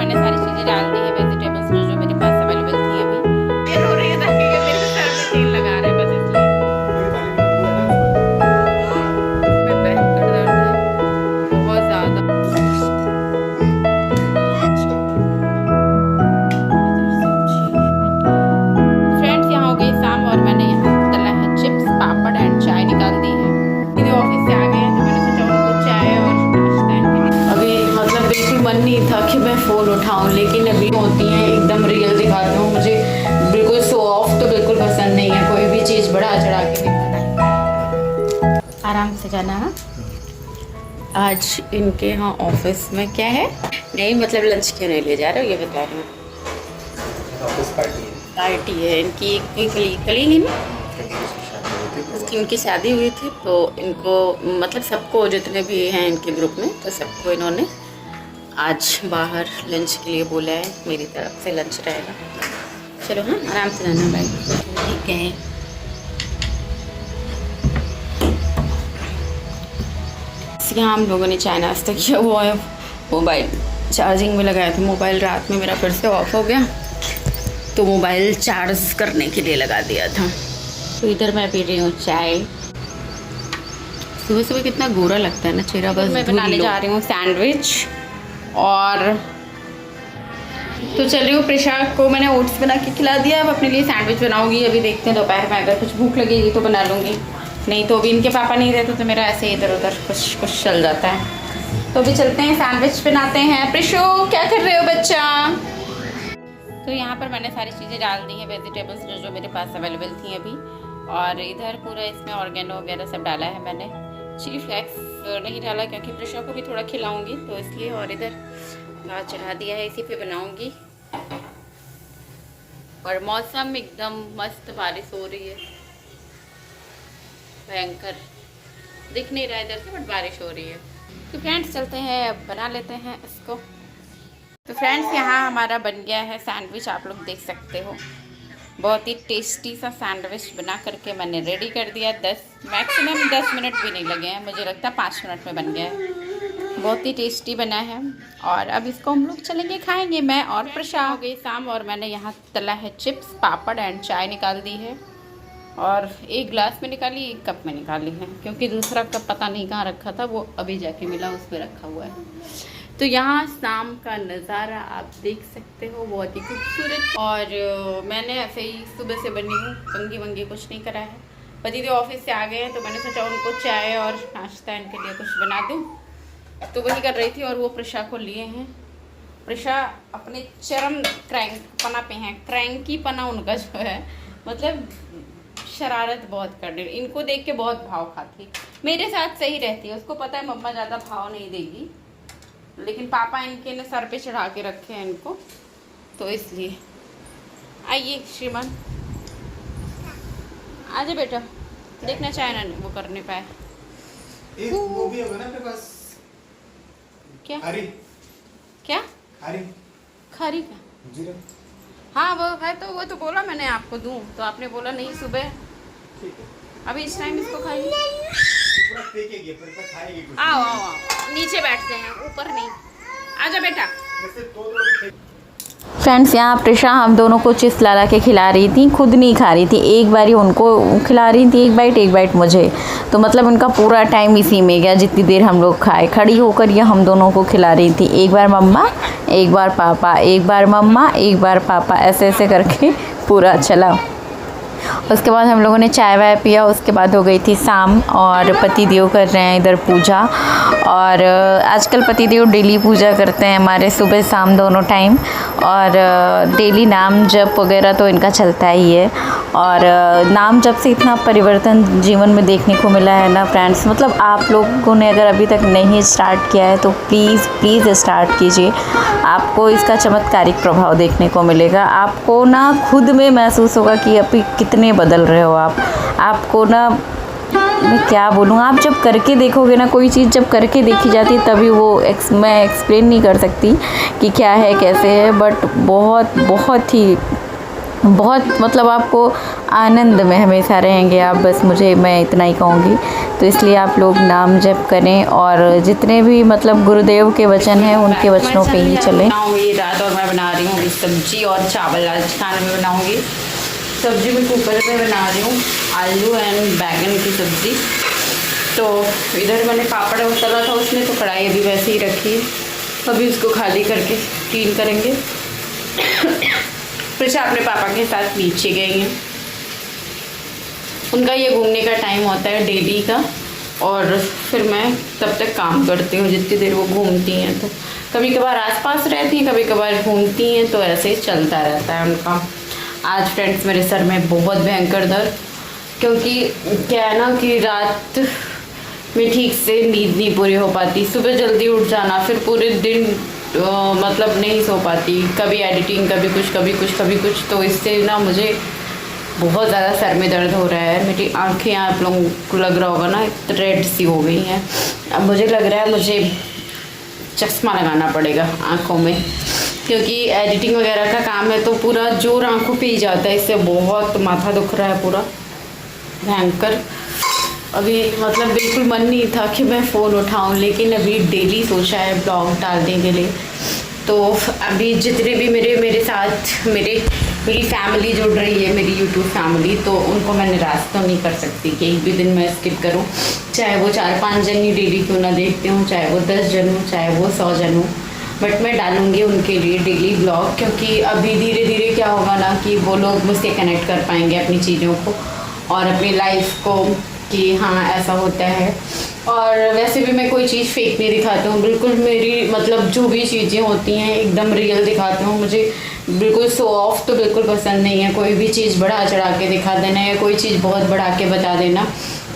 मैंने सारी चीज़ें डाल दी है, वेजिटेबल्स जो जो मेरे पास अवेलेबल थी अभी। ये रो रही है ताकि मेरे सर में तेल लगा रहे हैं बस इसलिए। बहुत ज़्यादा फ्रेंड्स, यहाँ हो गई शाम और मैंने यहाँ तला है चिप्स, पापड़ एंड चाय निकाल दी है। सीधे ऑफिस से आ गए हैं तो मैंने सोचा उनको चाय और नाश्ता इनके लिए। अभी मतलब बिल्कुल मन नहीं था कि मैं फ़ोन उठाऊं, लेकिन अभी होती हैं एकदम रियल दिखाती हूँ। मुझे बिल्कुल शो ऑफ तो बिल्कुल पसंद नहीं है, कोई भी चीज़ बढ़ा चढ़ा के दिखाना। आराम से जाना है। आज इनके यहाँ ऑफिस में क्या है, नहीं मतलब लंच क्यों नहीं ले जा रहे हो ये बता रहे हो। ऑफिस पार्टी है इनकी, कोई कलीग है ना, उसकी उनकी शादी हुई थी तो इनको मतलब सबको जितने भी हैं इनके ग्रुप में तो सबको इन्होंने आज बाहर लंच के लिए बोला है। मेरी तरफ से लंच रहेगा। चलो हाँ, आराम से रहना भाई। ठीक है, यहाँ हम लोगों ने चाय नाश्ता किया हुआ है। मोबाइल चार्जिंग में लगाया था, मोबाइल रात में मेरा फिर से ऑफ हो गया तो मोबाइल चार्ज करने के लिए लगा दिया था। तो इधर मैं पी रही हूँ चाय। सुबह सुबह कितना गोरा लगता है ना चेहरा। बस मैं बनाने जा रही हूँ सैंडविच और तो चल रही हूँ। प्रिशा को मैंने ओट्स बना के खिला दिया, अब अपने लिए सैंडविच बनाऊंगी। अभी देखते हैं दोपहर में अगर कुछ भूख लगेगी तो बना लूँगी, नहीं तो अभी इनके पापा नहीं रहते तो मेरा ऐसे इधर उधर कुछ चल जाता है। तो अभी चलते हैं सैंडविच बनाते हैं। प्रिशो क्या कर रहे हो बच्चा? तो यहाँ पर मैंने सारी चीज़ें डाल दी हैं, वेजिटेबल्स जो जो मेरे पास अवेलेबल थी अभी। और इधर पूरा इसमें ऑर्गेनो वगैरह सब डाला है मैंने। चिली फ्लेक्स नहीं डाला क्योंकि प्रिशा को भी थोड़ा खिलाऊंगी तो इसलिए। और इधर दाल चढ़ा दिया है, इसी पे बनाऊंगी। और मौसम एकदम मस्त, बारिश हो रही है, भयंकर दिख नहीं रहा है इधर से बट बारिश हो रही है। तो फ्रेंड्स चलते हैं, अब बना लेते हैं इसको। तो फ्रेंड्स यहाँ हमारा बन गया है सैंडविच, आप लोग देख सकते हो। बहुत ही टेस्टी सा सैंडविच बना करके मैंने रेडी कर दिया। मैक्सिमम 10 मिनट भी नहीं लगे हैं, मुझे लगता है 5 मिनट में बन गया है। बहुत ही टेस्टी बना है और अब इसको हम लोग चलेंगे खाएंगे, मैं और प्रशा। हो गई शाम और मैंने यहाँ तला है चिप्स, पापड़ एंड चाय निकाल दी है। और एक गिलास में निकाली, एक कप में निकाली है क्योंकि दूसरा कप पता नहीं कहाँ रखा था, वो अभी जाके मिला, उस पर रखा हुआ है। तो यहाँ शाम का नज़ारा आप देख सकते हो, बहुत ही खूबसूरत। और मैंने ऐसे ही सुबह से बनी हूँ, कंगी वंगी कुछ नहीं करा है। पति तो ऑफिस से आ गए हैं तो मैंने सोचा उनको चाय और नाश्ता इनके लिए कुछ बना दूँ, तो वही कर रही थी। और वो प्रिशा को लिए हैं। प्रिशा अपने चरम क्रैंकपना पे हैं, क्रैंकीपना उनका जो है, मतलब शरारत बहुत कर रही। इनको देख के बहुत भाव खाती, मेरे साथ सही रहती है, उसको पता है मम्मा ज़्यादा भाव नहीं देगी, लेकिन पापा इनके ने सर पे चढ़ा के रखे हैं इनको, तो इसलिए। आइए श्रीमान, आजा बेटा, देखना चाहे ना वो कर नहीं पाए। वो भी होगा ना मेरे पास। क्या हरी? क्या हरी? खरी का? जीरा? हाँ वो है, तो वो तो बोला मैंने आपको दूं, तो आपने बोला नहीं सुबह। ठीक है, अभी इस टाइम इसको खाइए। पूरा फेंकेगी पर खाएगी कुछ। आओ आओ आओ, नीचे बैठते हैं, ऊपर नहीं। आजा बेटा। वैसे दो फ्रेंड्स यहाँ प्रिशा हम दोनों को चिप्स ला के खिला रही थी, खुद नहीं खा रही थी। एक बार ही उनको खिला रही थी, एक बाइट मुझे, तो मतलब उनका पूरा टाइम इसी में गया जितनी देर हम लोग खाए। खड़ी होकर ये हम दोनों को खिला रही थी, एक बार मम्मा, एक बार पापा, एक बार मम्मा, एक बार पापा, ऐसे ऐसे करके पूरा चला। उसके बाद हम लोगों ने चाय वाय पिया। उसके बाद हो गई थी शाम और पतिदेव कर रहे हैं इधर पूजा। और आजकल पतिदेव डेली पूजा करते हैं हमारे, सुबह शाम दोनों टाइम। और डेली नाम जप वगैरह तो इनका चलता ही है। और नाम जप से इतना परिवर्तन जीवन में देखने को मिला है ना फ्रेंड्स, मतलब आप लोगों ने अगर अभी तक नहीं स्टार्ट किया है तो प्लीज़ प्लीज़ स्टार्ट कीजिए। आपको इसका चमत्कारिक प्रभाव देखने को मिलेगा। आपको ना खुद में महसूस होगा कि अभी कितने बदल रहे हो आप। आपको ना मैं क्या बोलूँ, आप जब करके देखोगे ना, कोई चीज़ जब करके देखी जाती है तभी वो मैं एक्सप्लेन नहीं कर सकती कि क्या है कैसे है, बट बहुत बहुत ही बहुत मतलब आपको आनंद में हमेशा रहेंगे आप, बस मैं इतना ही कहूँगी। तो इसलिए आप लोग नाम जप करें और जितने भी मतलब गुरुदेव के वचन हैं उनके वचनों पे ही चलें। बनाऊँगी रात, और मैं बना रही हूँ सब्जी और चावल। आज खाने में बनाऊँगी सब्जी में कुकर में बना रही हूँ, आलू एंड बैगन की सब्ज़ी। तो इधर मैंने पापड़ तला था उसमें, तो कढ़ाई अभी वैसे ही रखी है, अभी उसको खाली करके क्लीन करेंगे। फिर से अपने पापा के साथ नीचे गई हैं, उनका ये घूमने का टाइम होता है डेली का, और फिर मैं तब तक काम करती हूँ जितनी देर वो घूमती हैं। तो कभी कभार आसपास रहती हैं, कभी कभार घूमती हैं, तो ऐसे ही चलता रहता है उनका। आज फ्रेंड्स मेरे सर में बहुत भयंकर दर्द, क्योंकि क्या है ना कि रात में ठीक से नींद नहीं पूरी हो पाती, सुबह जल्दी उठ जाना, फिर पूरे दिन मतलब नहीं सो पाती, कभी एडिटिंग, कभी कुछ कभी कुछ कभी कुछ। तो इससे ना मुझे बहुत ज़्यादा सर में दर्द हो रहा है। मेरी आँखें आप लोगों को लग रहा होगा ना रेड सी हो गई हैं। अब मुझे लग रहा है मुझे चश्मा लगाना पड़ेगा आँखों में, क्योंकि एडिटिंग वगैरह का काम है तो पूरा जोर आँखों पे ही जाता है। इससे बहुत माथा दुख रहा है पूरा भयंकर। अभी मतलब बिल्कुल मन नहीं था कि मैं फ़ोन उठाऊं, लेकिन अभी डेली सोचा है ब्लॉग डालने के लिए। तो अभी जितने भी मेरे साथ मेरी फैमिली जुड़ रही है, मेरी यूट्यूब फैमिली, तो उनको मैं निराश तो नहीं कर सकती कि एक भी दिन मैं स्किप करूं। चाहे वो 4-5 जन ही डेली क्यों ना देखते हों, चाहे वो 10 जन हो, चाहे वो 100 जन हो, बट मैं डालूँगी उनके लिए डेली ब्लॉग। क्योंकि अभी धीरे धीरे क्या होगा ना कि वो लोग मुझसे कनेक्ट कर पाएंगे अपनी चीज़ों को और अपनी लाइफ को, कि हाँ ऐसा होता है। और वैसे भी मैं कोई चीज़ फेक नहीं दिखाती हूँ, बिल्कुल मेरी मतलब जो भी चीज़ें होती हैं एकदम रियल दिखाती हूँ। मुझे बिल्कुल शो ऑफ तो बिल्कुल पसंद नहीं है, कोई भी चीज़ बढ़ा चढ़ा के दिखा देना या कोई चीज़ बहुत बढ़ा के बता देना।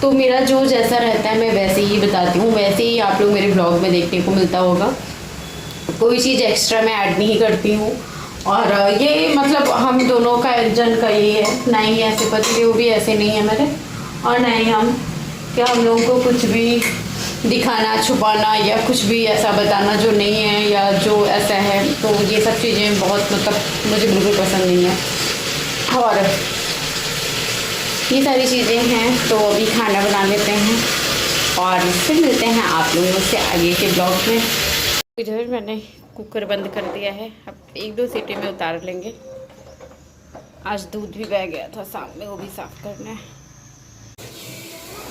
तो मेरा जो जैसा रहता है मैं वैसे ही बताती हूँ, वैसे ही आप लोग मेरे ब्लॉग में देखने को मिलता होगा। कोई चीज़ एक्स्ट्रा मैं ऐड नहीं करती हूँ। और ये मतलब हम दोनों का जन का यही है, ना ही ऐसे पति वो भी ऐसे नहीं है मेरे, और ना ही हम क्या हम लोगों को कुछ भी दिखाना, छुपाना या कुछ भी ऐसा बताना जो नहीं है या जो ऐसा है। तो ये सब चीज़ें बहुत मतलब मुझे बिल्कुल पसंद नहीं है। और ये सारी चीज़ें हैं। तो अभी खाना बना लेते हैं और फिर मिलते हैं आप लोगों से आगे के ब्लॉग में। इधर मैंने कुकर बंद कर दिया है, अब 1-2 सीटी में उतार लेंगे। आज दूध भी बह गया था सामने, वो भी साफ़ करना है।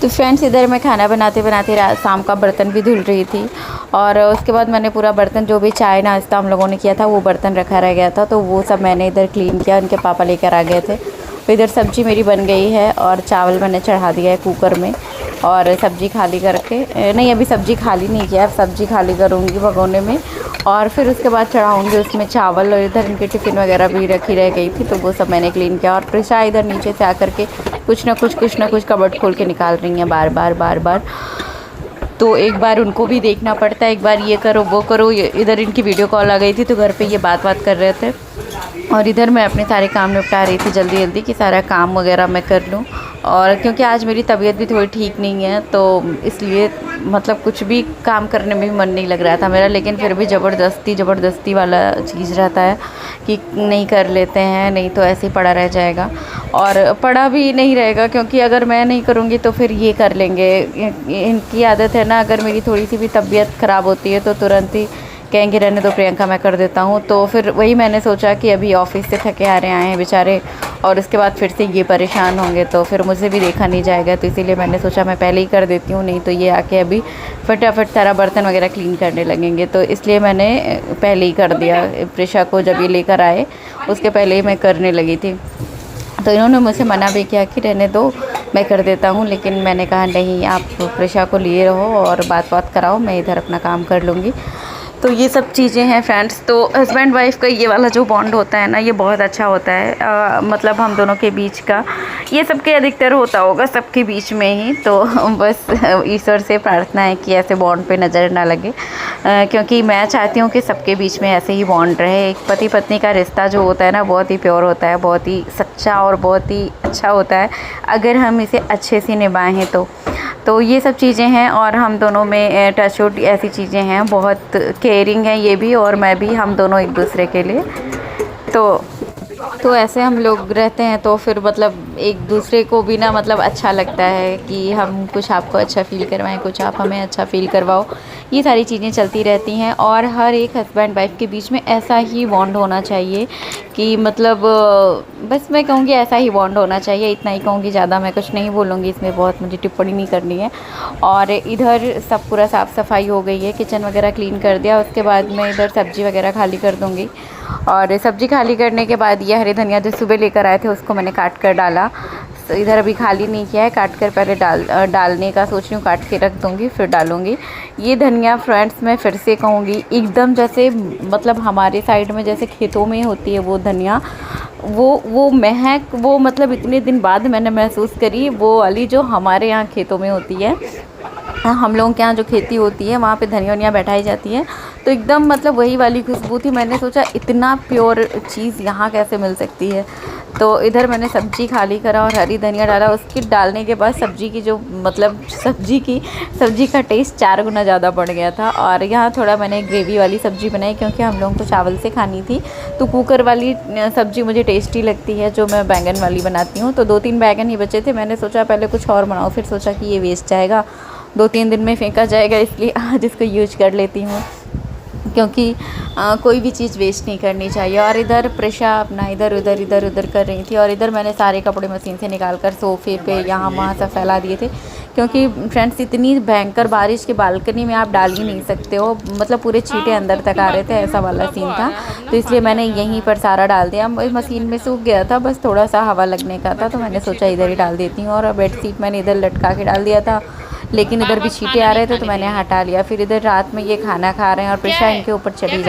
तो फ्रेंड्स इधर मैं खाना बनाते बनाते शाम का बर्तन भी धुल रही थी, और उसके बाद मैंने पूरा बर्तन जो भी चाय नाश्ता हम लोगों ने किया था वो बर्तन रखा रह गया था, तो वो सब मैंने इधर क्लीन किया। उनके पापा लेकर आ गए थे। तो इधर सब्ज़ी मेरी बन गई है और चावल मैंने चढ़ा दिया है कुकर में, और सब्ज़ी खाली करके नहीं, अभी सब्ज़ी खाली नहीं किया, सब्ज़ी खाली करूँगी भगोने में और फिर उसके बाद चढ़ाऊँगी उसमें चावल। और इधर इनके टिफ़िन वगैरह भी रखी रह गई थी, तो वो सब मैंने क्लीन किया। और प्रिशा इधर नीचे से आकर के कुछ ना कुछ कबर्ड खोल के निकाल रही हैं बार बार। तो एक बार उनको भी देखना पड़ता है, एक बार ये करो वो करो। इधर इनकी वीडियो कॉल आ गई थी तो घर पे ये बात कर रहे थे, और इधर मैं अपने सारे काम निपटा रही थी जल्दी कि सारा काम वगैरह मैं कर लूँ। और क्योंकि आज मेरी तबीयत भी थोड़ी ठीक नहीं है, तो इसलिए मतलब कुछ भी काम करने में भी मन नहीं लग रहा था मेरा, लेकिन फिर भी ज़बरदस्ती वाला चीज़ रहता है कि नहीं कर लेते हैं, नहीं तो ऐसे ही पड़ा रह जाएगा। और पड़ा भी नहीं रहेगा, क्योंकि अगर मैं नहीं करूँगी तो फिर ये कर लेंगे। इनकी आदत है ना, अगर मेरी थोड़ी सी भी तबीयत ख़राब होती है तो तुरंत ही कहेंगे रहने दो प्रियंका, मैं कर देता हूँ। तो फिर वही मैंने आए कि अभी ऑफिस से थके आ रहे आए हैं बेचारे, और उसके बाद फिर से ये परेशान होंगे तो फिर मुझे भी देखा नहीं जाएगा। तो इसीलिए मैंने सोचा मैं पहले ही कर देती हूँ, नहीं तो ये आके अभी फटाफट सारा बर्तन वगैरह क्लीन करने लगेंगे। तो इसलिए मैंने पहले ही कर दिया। प्रिशा को जब ये लेकर आए उसके पहले ही मैं करने लगी थी। तो इन्होंने मुझसे मना भी किया कि रहने दो मैं कर देता हूँ, लेकिन मैंने कहा नहीं, आप प्रिशा को लिए रहो और बात कराओ, मैं इधर अपना काम कर लूँगी। तो ये सब चीज़ें हैं फ्रेंड्स। तो हस्बैंड वाइफ का ये वाला जो बॉन्ड होता है ना, ये बहुत अच्छा होता है। मतलब हम दोनों के बीच का, ये सबके अधिकतर होता होगा सबके बीच में ही। तो बस ईश्वर से प्रार्थना है कि ऐसे बॉन्ड पे नज़र ना लगे, क्योंकि मैं चाहती हूँ कि सबके बीच में ऐसे ही बॉन्ड रहे। एक पति पत्नी का रिश्ता जो होता है ना, बहुत ही प्योर होता है, बहुत ही सच्चा और बहुत ही अच्छा होता है, अगर हम इसे अच्छे से निभाएं तो ये सब चीज़ें हैं। और हम दोनों में टचवुड ऐसी चीज़ें हैं, बहुत केयरिंग है ये भी और मैं भी, हम दोनों एक दूसरे के लिए। तो तो ऐसे हम लोग रहते हैं तो फिर मतलब एक दूसरे को भी ना मतलब अच्छा लगता है कि हम कुछ आपको अच्छा फ़ील करवाएं, कुछ आप हमें अच्छा फ़ील करवाओ। ये सारी चीज़ें चलती रहती हैं और हर एक हस्बैंड वाइफ के बीच में ऐसा ही बॉन्ड होना चाहिए कि मतलब बस मैं कहूँगी ऐसा ही बॉन्ड होना चाहिए, इतना ही कहूँगी, ज़्यादा मैं कुछ नहीं बोलूँगी, इसमें बहुत मुझे टिप्पणी नहीं करनी है। और इधर सब पूरा साफ़ सफाई हो गई है, किचन वगैरह क्लीन कर दिया। उसके बाद मैं इधर सब्ज़ी वगैरह खाली कर दूँगी और सब्ज़ी खाली करने के बाद ये हरे धनिया जो सुबह लेकर आए थे उसको मैंने काट कर डाला। तो इधर अभी खाली नहीं किया है, काट कर पहले डालने का सोच रही हूँ, काट के रख दूँगी फिर डालूँगी। ये धनिया फ्रेंड्स मैं फिर से कहूँगी एकदम जैसे मतलब हमारे साइड में जैसे खेतों में होती है वो धनिया, वो महक, वो मतलब इतने दिन बाद मैंने महसूस करी वो वाली जो हमारे यहाँ खेतों में होती है। हम लोगों के यहाँ जो खेती होती है वहाँ पे धनिया वनिया बैठाई जाती है तो एकदम मतलब वही वाली खुशबू थी। मैंने सोचा इतना प्योर चीज़ यहाँ कैसे मिल सकती है। तो इधर मैंने सब्ज़ी खाली करा और हरी धनिया डाला। उसकी डालने के बाद सब्ज़ी की जो मतलब सब्ज़ी का टेस्ट 4 गुना ज़्यादा बढ़ गया था। और यहाँ थोड़ा मैंने ग्रेवी वाली सब्ज़ी बनाई क्योंकि हम लोगों को चावल से खानी थी, तो कुकर वाली सब्ज़ी मुझे टेस्टी लगती है जो मैं बैंगन वाली बनाती हूँ। तो 2-3 बैंगन ही बचे थे, मैंने सोचा पहले कुछ और बनाओ, फिर सोचा कि ये वेस्ट जाएगा, 2-3 दिन में फेंका जाएगा, इसलिए आज इसको यूज कर लेती हूँ क्योंकि कोई भी चीज़ वेस्ट नहीं करनी चाहिए। और इधर प्रेशा अपना इधर उधर कर रही थी और इधर मैंने सारे कपड़े मशीन से निकाल कर सोफ़े पे यहाँ वहाँ सब फैला दिए थे क्योंकि फ्रेंड्स इतनी भयंकर बारिश के बालकनी में आप डाल ही नहीं सकते हो, मतलब पूरे छींटे अंदर तक आ रहे थे, ऐसा वाला सीन था। तो इसलिए मैंने यहीं पर सारा डाल दिया। मशीन में सूख गया था, बस थोड़ा सा हवा लगने का था तो मैंने सोचा इधर ही डाल देती हूँ। और बेडशीट मैंने इधर लटका के डाल दिया था लेकिन इधर भी छींटे आ रहे थे तो मैंने हटा लिया। फिर इधर रात में ये खाना खा रहे हैं और प्रेशा इनके ऊपर चढ़ी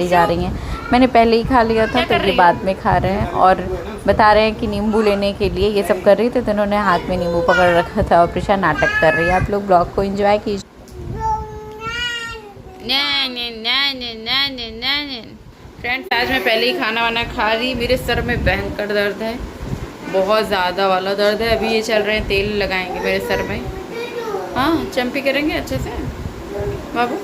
जा रही हैं। मैंने पहले ही खा लिया था तो ये बाद में खा रहे हैं और बता रहे हैं कि नींबू लेने के लिए ये सब कर रही थी तो इन्होंने हाथ में नींबू पकड़ रखा था और प्रेशा नाटक कर रही है। आप लोग ब्लॉग को एंजॉय कीजिए। फ्रेंड्स आज मैं पहले ही खाना वाना खा रही, मेरे सर में भयंकर दर्द है, बहुत ज़्यादा वाला दर्द है। अभी ये चल रहे हैं तेल लगाएंगे मेरे सर में, हाँ चम्पी करेंगे अच्छे से बाबू।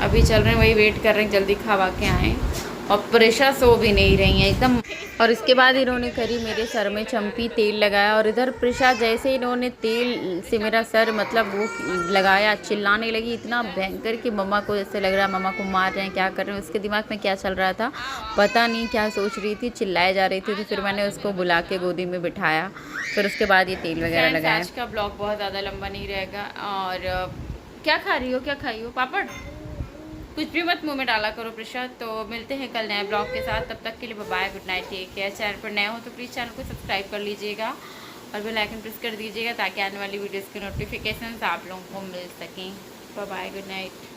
अभी चल रहे हैं वही वेट कर रहे हैं जल्दी खावा के आएँ। और प्रेशा सो भी नहीं रही है एकदम। और इसके बाद इन्होंने करी मेरे सर में चम्पी, तेल लगाया और इधर प्रेशा जैसे इन्होंने तेल से मेरा सर मतलब वो लगाया चिल्लाने लगी इतना भयंकर कि मम्मा को जैसे लग रहा है मम्मा को मार रहे हैं, क्या कर रहे हैं। उसके दिमाग में क्या चल रहा था पता नहीं, क्या सोच रही थी, चिल्लाए जा रही थी। तो फिर मैंने उसको बुला के गोदी में बिठाया, फिर उसके बाद ये तेल वगैरह लगाया। आज का ब्लॉग बहुत ज़्यादा लंबा नहीं रहेगा। और क्या खा रही हो, क्या खाई हो? पापड़ कुछ भी मत मुंह में डाला करो प्रेशा। तो मिलते हैं कल नए ब्लॉग के साथ, तब तक के लिए bye, good night, take care. Channel पर नए हो तो प्लीज़ चैनल को सब्सक्राइब कर लीजिएगा और बेल आइकन प्रेस कर दीजिएगा ताकि आने वाली वीडियोस के नोटिफिकेशंस आप लोगों को मिल सकें। Bye, good night.